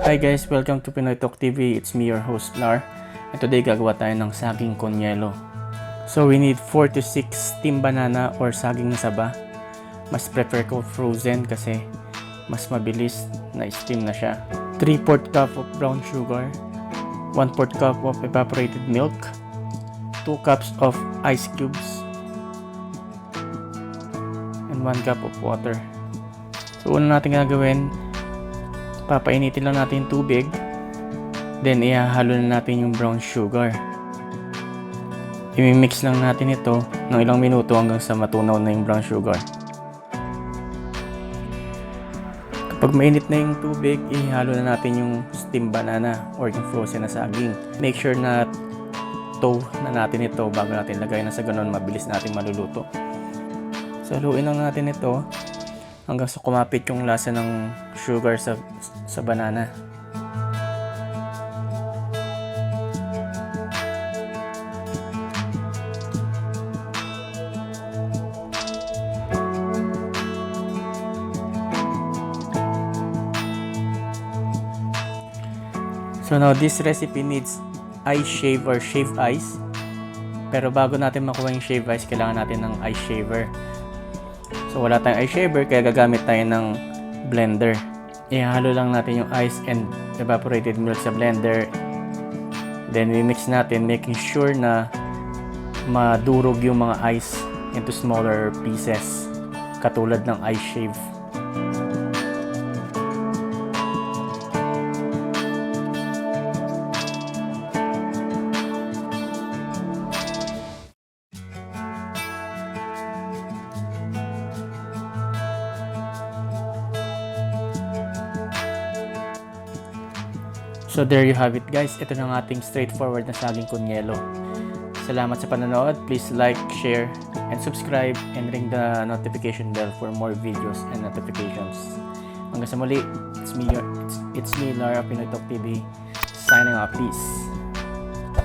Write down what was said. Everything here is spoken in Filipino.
Hi guys, welcome to Pinoy Talk TV. It's me, your host Lar. And today gagawa tayo ng Saging Con Yelo. So we need 4 to 6 steamed banana or saging na saba. Mas prefer ko frozen kasi mas mabilis na steam na siya. 3/4 cup of brown sugar, 1/4 cup of evaporated milk, 2 cups of ice cubes, and 1 cup of water. So una natin gagawin, papainitin lang natin yung tubig, then ihahalo na natin yung brown sugar. I-mix lang natin ito ng ilang minuto hanggang sa matunaw na yung brown sugar. Kapag mainit na yung tubig, ihalo na natin yung steamed banana or yung frozen na saging. Make sure na tow na natin ito bago natin lagay na sa ganun mabilis natin maluluto. So haluin lang natin ito hanggang sa kumapit yung lasa ng sugar sa banana. So now this recipe needs ice shave or shaved ice. Pero bago natin makuha yung shaved ice, kailangan natin ng ice shaver. So wala tayong ice shaver kaya gagamit tayo ng blender. Ihalo lang natin yung ice and evaporated milk sa blender. Then i-mix natin, making sure na madurog yung mga ice into smaller pieces katulad ng ice shave. So there you have it guys, ito na ang ating straightforward na Saging Con Yelo. Salamat sa panonood, please like, share, and subscribe, and ring the notification bell for more videos and notifications. Hanggang sa muli, it's me Lara, Pinoy Talk TV, signing off, peace.